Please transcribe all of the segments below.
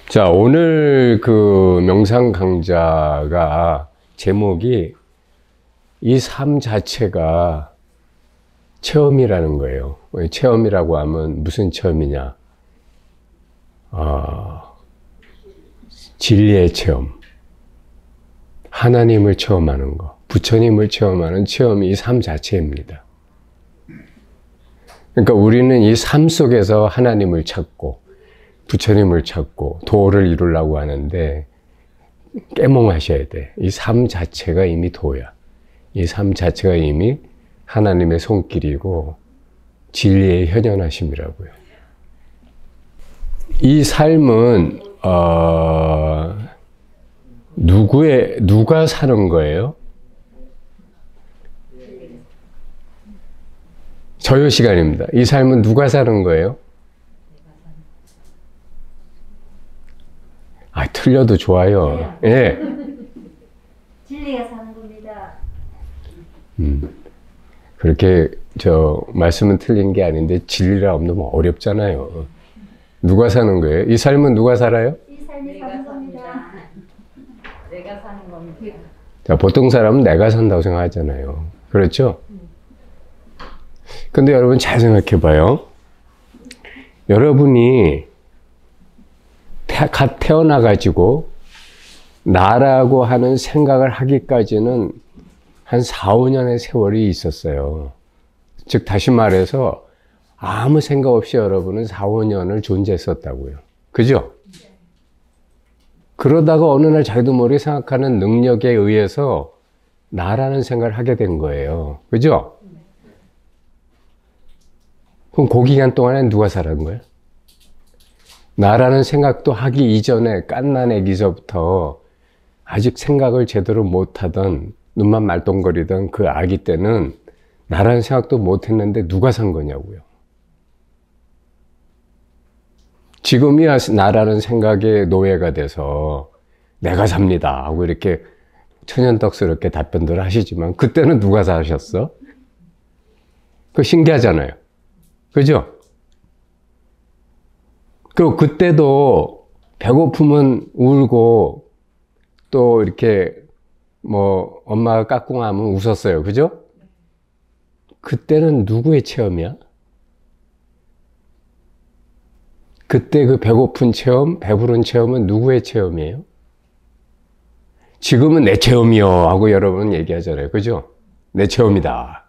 자, 오늘 그 명상 강좌가 제목이 이 삶 자체가 체험이라는 거예요. 체험이라고 하면 무슨 체험이냐? 진리의 체험. 하나님을 체험하는 거. 부처님을 체험하는 체험이 이 삶 자체입니다. 그러니까 우리는 이 삶 속에서 하나님을 찾고 부처님을 찾고 도를 이루려고 하는데 깨몽하셔야 돼. 이 삶 자체가 이미 도야. 이 삶 자체가 이미 하나님의 손길이고 진리의 현현하심이라고요. 이 삶은 누가 사는 거예요? 저요 시간입니다. 이 삶은 누가 사는 거예요? 틀려도 좋아요. 예. 진리가 사는 겁니다. 그렇게 말씀은 틀린 게 아닌데 진리라 너무 어렵잖아요. 누가 사는 거예요? 이 삶은 누가 살아요? 이 삶이 사는 겁니다. 내가 사는 겁니다. 자, 보통 사람은 내가 산다고 생각하잖아요. 그렇죠? 근데 여러분 잘 생각해 봐요. 여러분이 갓 태어나가지고 나라고 하는 생각을 하기까지는 한 4, 5년의 세월이 있었어요. 즉 다시 말해서 아무 생각 없이 여러분은 4, 5년을 존재했었다고요. 그죠? 그러다가 어느 날 자기도 모르게 생각하는 능력에 의해서 나라는 생각을 하게 된 거예요. 그죠? 그럼 그 기간 동안에 누가 살았는 거예요? 나라는 생각도 하기 이전에 갓난 애기서부터 아직 생각을 제대로 못하던 눈만 말똥거리던 그 아기 때는 나라는 생각도 못했는데 누가 산 거냐고요. 지금이야 나라는 생각의 노예가 돼서 내가 삽니다 하고 이렇게 천연덕스럽게 답변들을 하시지만 그때는 누가 사셨어? 그거 신기하잖아요. 그죠? 그리고 그때도 배고프면 울고 또 이렇게 뭐 엄마가 까꿍하면 웃었어요. 그죠? 그때는 누구의 체험이야? 그때 그 배고픈 체험, 배부른 체험은 누구의 체험이에요? 지금은 내 체험이요 하고 여러분 얘기하잖아요. 그죠? 내 체험이다.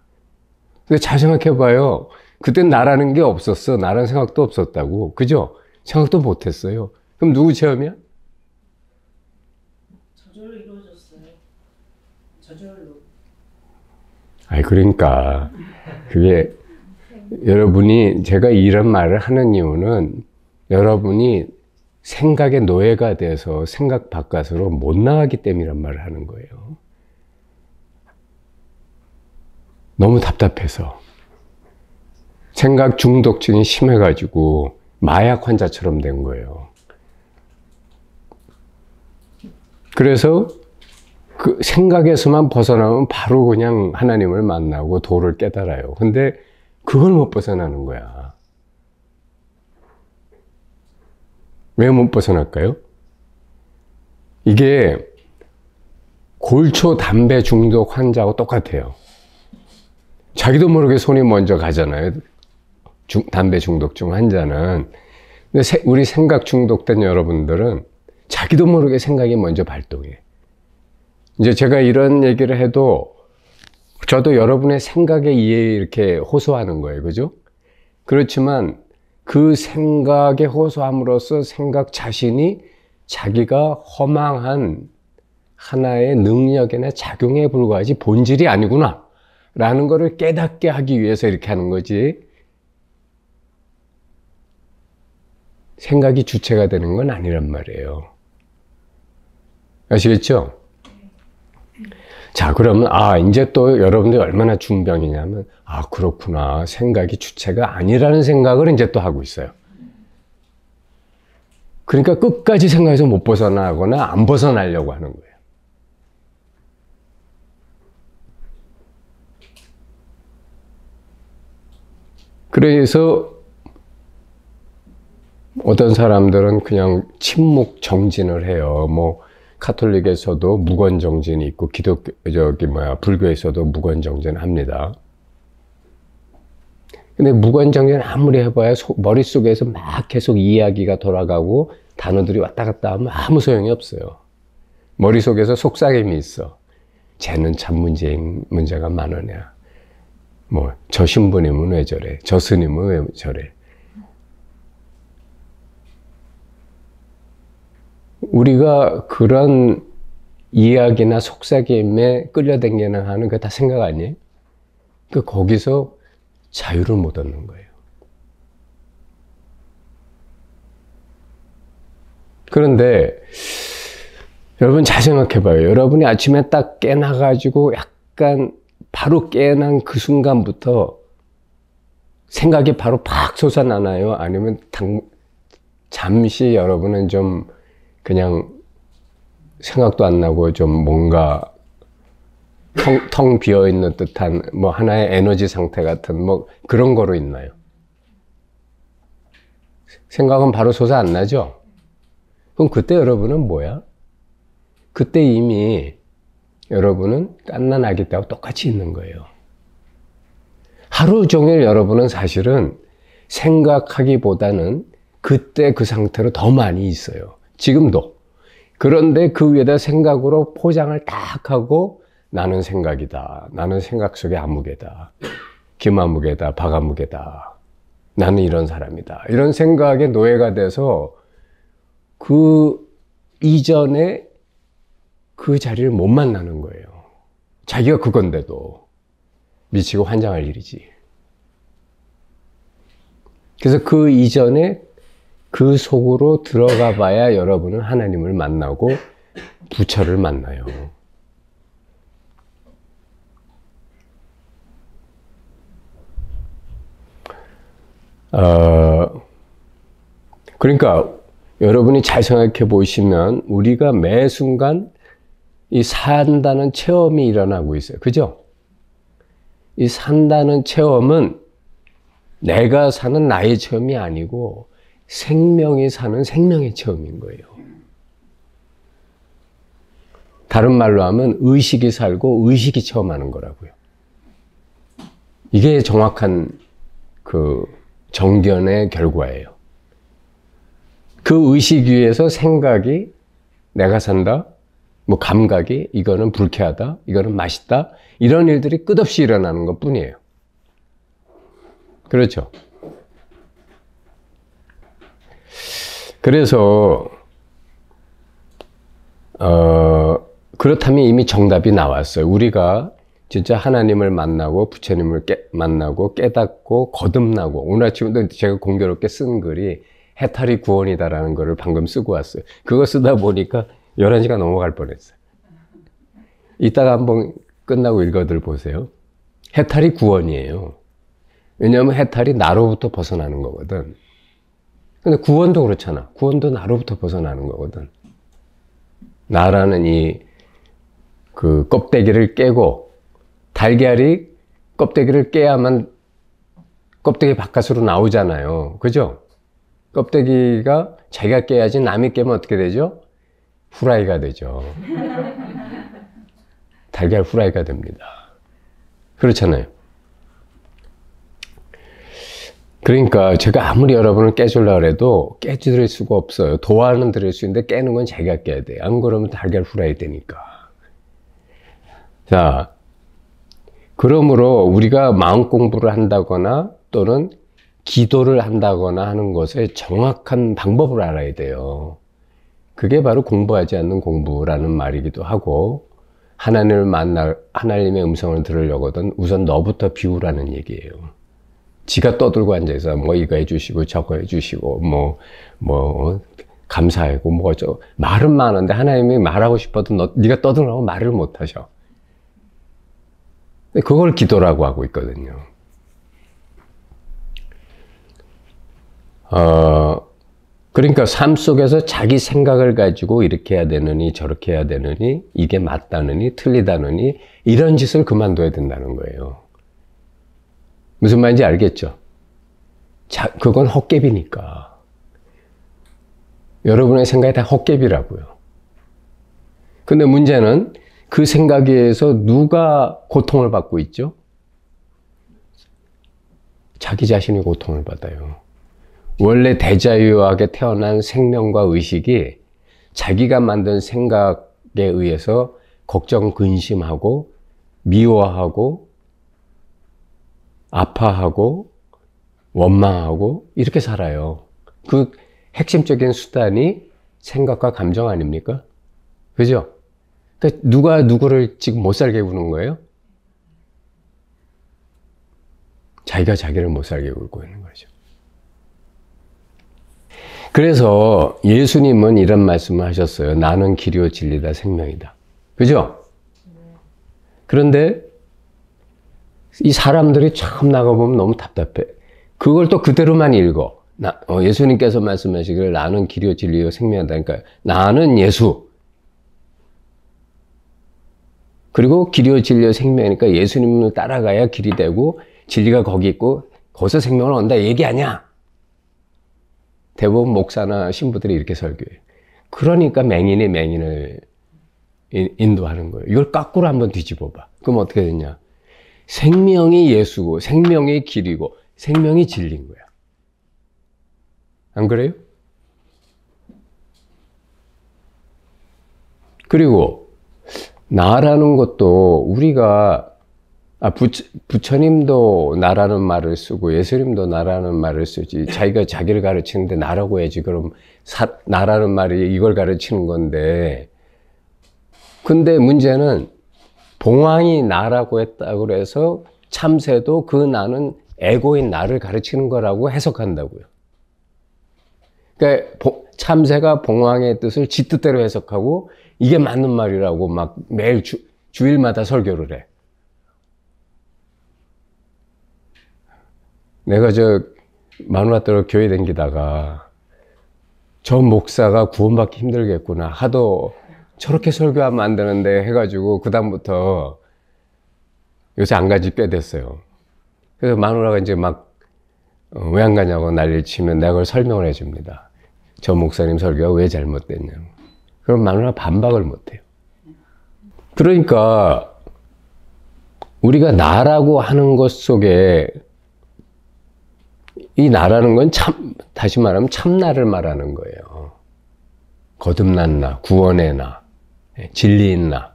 근데 잘 생각해 봐요. 그땐 나라는 게 없었어. 나라는 생각도 없었다고. 그죠? 생각도 못했어요. 그럼 누구 체험이야? 저절로 이루어졌어요. 저절로. 그러니까 그게 여러분이 제가 이런 말을 하는 이유는 여러분이 생각의 노예가 돼서 생각 바깥으로 못 나가기 때문이란 말을 하는 거예요. 너무 답답해서 생각 중독증이 심해가지고 마약 환자처럼 된 거예요. 그래서 그 생각에서만 벗어나면 바로 그냥 하나님을 만나고 도를 깨달아요. 근데 그걸 못 벗어나는 거야. 왜 못 벗어날까요? 이게 골초 담배 중독 환자하고 똑같아요. 자기도 모르게 손이 먼저 가잖아요. 담배 중독증 환자는. 근데 우리 생각 중독된 여러분들은 자기도 모르게 생각이 먼저 발동해. 이제 제가 이런 얘기를 해도 저도 여러분의 생각에 의해 이렇게 호소하는 거예요. 그죠? 그렇지만 그 생각에 호소함으로써 생각 자신이 자기가 허망한 하나의 능력이나 작용에 불과하지 본질이 아니구나 라는 것을 깨닫게 하기 위해서 이렇게 하는 거지, 생각이 주체가 되는 건 아니란 말이에요. 아시겠죠? 자, 그러면 이제 또 여러분들이 얼마나 중병이냐면 그렇구나. 생각이 주체가 아니라는 생각을 이제 또 하고 있어요. 그러니까 끝까지 생각에서 못 벗어나거나 안 벗어나려고 하는 거예요. 그래서 어떤 사람들은 그냥 침묵 정진을 해요. 뭐 카톨릭에서도 무건 정진이 있고 불교에서도 무건 정진을 합니다. 근데 무건 정진 아무리 해봐야 머릿속에서 막 계속 이야기가 돌아가고 단어들이 왔다 갔다 하면 아무 소용이 없어요. 머릿속에서 속삭임이 있어. 쟤는 참 문제가 많으냐. 뭐 저 신부님은 왜 저래. 저 스님은 왜 저래. 우리가 그런 이야기나 속삭임에 끌려다니는 하는 거 다 생각 아니에요? 거기서 자유를 못 얻는 거예요. 그런데 여러분 잘 생각해 봐요. 여러분이 아침에 딱 깨나가지고 약간 바로 깨난 그 순간부터 생각이 바로 팍 솟아나나요? 아니면 잠시 여러분은 좀 그냥 생각도 안 나고 좀 뭔가 텅 비어 있는 듯한 뭐 하나의 에너지 상태 같은 뭐 그런 거로 있나요? 생각은 바로 솟아 안 나죠? 그럼 그때 여러분은 뭐야? 그때 이미 여러분은 갓난 아기 때하고 똑같이 있는 거예요. 하루 종일 여러분은 사실은 생각하기보다는 그때 그 상태로 더 많이 있어요. 지금도. 그런데 그 위에다 생각으로 포장을 딱 하고 나는 생각이다. 나는 생각 속의 아무개다. 김아무개다. 박아무개다. 나는 이런 사람이다. 이런 생각의 노예가 돼서 그 이전에 그 자리를 못 만나는 거예요. 자기가 그건데도 미치고 환장할 일이지. 그래서 그 이전에 그 속으로 들어가 봐야 여러분은 하나님을 만나고 부처를 만나요. 그러니까 여러분이 잘 생각해 보시면 우리가 매 순간 이 산다는 체험이 일어나고 있어요. 그죠? 이 산다는 체험은 내가 사는 나의 체험이 아니고 생명이 사는 생명의 체험인 거예요. 다른 말로 하면 의식이 살고 의식이 체험하는 거라고요. 이게 정확한 그 정견의 결과예요. 그 의식 위에서 생각이 내가 산다, 뭐 감각이 이거는 불쾌하다, 이거는 맛있다, 이런 일들이 끝없이 일어나는 것 뿐이에요. 그렇죠? 그래서 그렇다면 이미 정답이 나왔어요. 우리가 진짜 하나님을 만나고 부처님을 만나고 깨닫고 거듭나고, 오늘 아침에도 제가 공교롭게 쓴 글이 해탈이 구원이다라는 거를 방금 쓰고 왔어요. 그거 쓰다 보니까 11시가 넘어갈 뻔했어요. 이따가 한번 끝나고 읽어들 보세요. 해탈이 구원이에요. 왜냐하면 해탈이 나로부터 벗어나는 거거든. 근데 구원도 그렇잖아. 구원도 나로부터 벗어나는 거거든. 나라는 이 그 껍데기를 깨고, 달걀이 껍데기를 깨야만 껍데기 바깥으로 나오잖아요. 그죠? 껍데기가 자기가 깨야지, 남이 깨면 어떻게 되죠? 후라이가 되죠. 달걀 후라이가 됩니다. 그렇잖아요. 그러니까 제가 아무리 여러분을 깨주려고 해도 깨드릴 수가 없어요. 도와는 드릴 수 있는데 깨는 건 자기가 깨야 돼요. 안 그러면 달걀 후라이 되니까. 자, 그러므로 우리가 마음 공부를 한다거나 또는 기도를 한다거나 하는 것의 정확한 방법을 알아야 돼요. 그게 바로 공부하지 않는 공부라는 말이기도 하고, 하나님의 음성을 들으려거든 우선 너부터 비우라는 얘기예요. 지가 떠들고 앉아서 뭐 이거 해주시고 저거 해주시고 뭐 감사하고 뭐 어쩌고 말은 많은데 하나님이 말하고 싶어도 네가 떠들라고 말을 못 하셔. 그걸 기도라고 하고 있거든요. 그러니까 삶 속에서 자기 생각을 가지고 이렇게 해야 되느니 저렇게 해야 되느니 이게 맞다느니 틀리다느니 이런 짓을 그만둬야 된다는 거예요. 무슨 말인지 알겠죠? 그건 헛개비니까. 여러분의 생각이 다 헛개비라고요. 근데 문제는 그 생각에 의해서 누가 고통을 받고 있죠? 자기 자신이 고통을 받아요. 원래 대자유하게 태어난 생명과 의식이 자기가 만든 생각에 의해서 걱정, 근심하고 미워하고 아파하고 원망하고 이렇게 살아요. 그 핵심적인 수단이 생각과 감정 아닙니까? 그죠? 그러니까 누가 누구를 지금 못 살게 구는 거예요? 자기가 자기를 못 살게 굴고 있는 거죠. 그래서 예수님은 이런 말씀을 하셨어요. 나는 길이요 진리다 생명이다. 그죠? 그런데 이 사람들이 참 나가보면 너무 답답해. 그걸 또 그대로만 읽어. 예수님께서 말씀하시기를 나는 길이요 진리요 생명이다. 그러니까 나는 예수. 그리고 길이요 진리요 생명이니까 예수님을 따라가야 길이 되고 진리가 거기 있고 거기서 생명을 얻는다 얘기 아니야. 대부분 목사나 신부들이 이렇게 설교해요. 그러니까 맹인이 맹인을 인도하는 거예요. 이걸 거꾸로 한번 뒤집어 봐. 그럼 어떻게 되냐? 생명이 예수고 생명이 길이고 생명이 진리인 거야. 안 그래요? 그리고 나라는 것도 우리가 부처님도 나라는 말을 쓰고 예수님도 나라는 말을 쓰지 자기가 자기를 가르치는데 나라고 해야지. 그럼 나라는 말이 이걸 가르치는 건데, 근데 문제는 봉황이 나라고 했다고 해서 참새도 그 나는 에고인 나를 가르치는 거라고 해석한다고요. 그러니까 참새가 봉황의 뜻을 지 뜻대로 해석하고 이게 맞는 말이라고 막 매일 주일마다 설교를 해. 내가 마누라떼로 교회 다니다가 저 목사가 구원받기 힘들겠구나 하도 저렇게 설교하면 안 되는데 해가지고 그다음부터 요새 안 가지 꽤 됐어요. 그래서 마누라가 이제 막 왜 안 가냐고 난리를 치면 내가 그걸 설명을 해줍니다. 저 목사님 설교가 왜 잘못됐냐고. 그럼 마누라가 반박을 못해요. 그러니까 우리가 나라고 하는 것 속에 이 나라는 건 다시 말하면 참나를 말하는 거예요. 거듭난 나, 구원의 나, 진리인 나.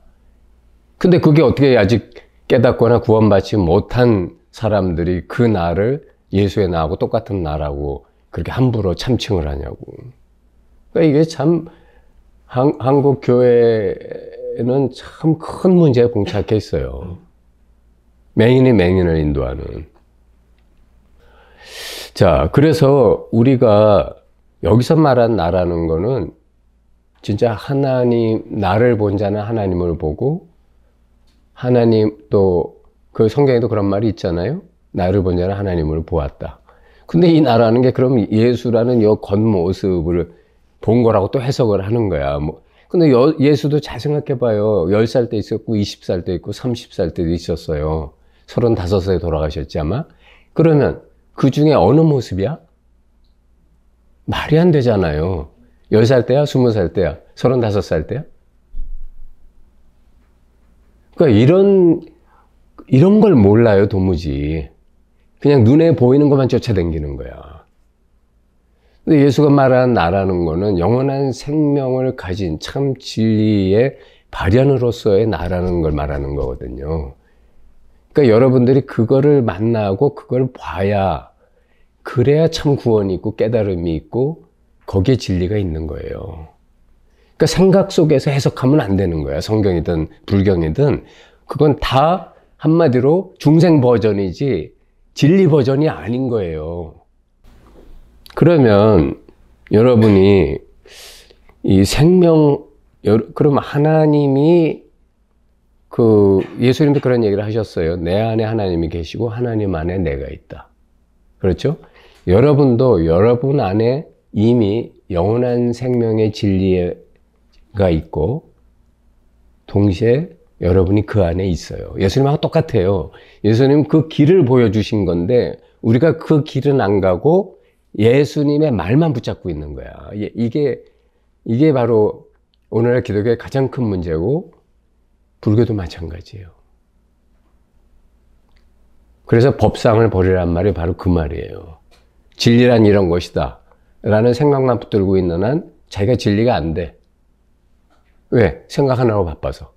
근데 그게 어떻게 아직 깨닫거나 구원받지 못한 사람들이 그 나를 예수의 나하고 똑같은 나라고 그렇게 함부로 참칭을 하냐고. 그러니까 이게 참 한국 교회는 참 큰 문제에 봉착해 있어요. 맹인이 맹인을 인도하는. 자, 그래서 우리가 여기서 말한 나라는 거는 진짜 하나님, 나를 본 자는 하나님을 보고, 하나님 또 그 성경에도 그런 말이 있잖아요. 나를 본 자는 하나님을 보았다. 근데 이 나라는 게 그럼 예수라는 이 겉모습을 본 거라고 또 해석을 하는 거야. 근데 예수도 잘 생각해 봐요. 10살 때 있었고, 20살 때 있고, 30살 때도 있었어요. 35세에 돌아가셨지 아마. 그러면 그 중에 어느 모습이야? 말이 안 되잖아요. 10살 때야? 20살 때야? 35살 때야? 그러니까 이런 걸 몰라요, 도무지. 그냥 눈에 보이는 것만 쫓아다니는 거야. 근데 예수가 말한 나라는 거는 영원한 생명을 가진 참 진리의 발현으로서의 나라는 걸 말하는 거거든요. 그러니까 여러분들이 그거를 만나고 그걸 봐야, 그래야 참 구원이 있고 깨달음이 있고 거기에 진리가 있는 거예요. 그러니까 생각 속에서 해석하면 안 되는 거야. 성경이든 불경이든 그건 다 한마디로 중생 버전이지 진리 버전이 아닌 거예요. 그러면 여러분이 이 그럼 하나님이 예수님도 그런 얘기를 하셨어요. 내 안에 하나님이 계시고 하나님 안에 내가 있다. 그렇죠? 여러분도 여러분 안에 이미 영원한 생명의 진리가 있고 동시에 여러분이 그 안에 있어요. 예수님하고 똑같아요. 예수님 그 길을 보여주신 건데 우리가 그 길은 안 가고 예수님의 말만 붙잡고 있는 거야. 이게 이게 바로 오늘날 기독교의 가장 큰 문제고 불교도 마찬가지예요. 그래서 법상을 버리란 말이 바로 그 말이에요. 진리란 이런 것이다 라는 생각만 붙들고 있는 한 자기가 진리가 안 돼. 왜? 생각하느라고 바빠서.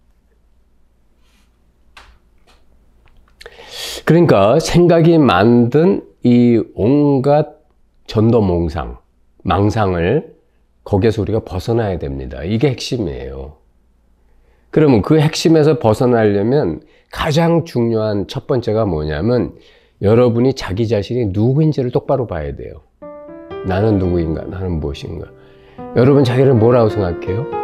그러니까 생각이 만든 이 온갖 전도몽상, 망상을 거기에서 우리가 벗어나야 됩니다. 이게 핵심이에요. 그러면 그 핵심에서 벗어나려면 가장 중요한 첫 번째가 뭐냐면 여러분이 자기 자신이 누구인지를 똑바로 봐야 돼요. 나는 누구인가? 나는 무엇인가? 여러분 자기를 뭐라고 생각해요?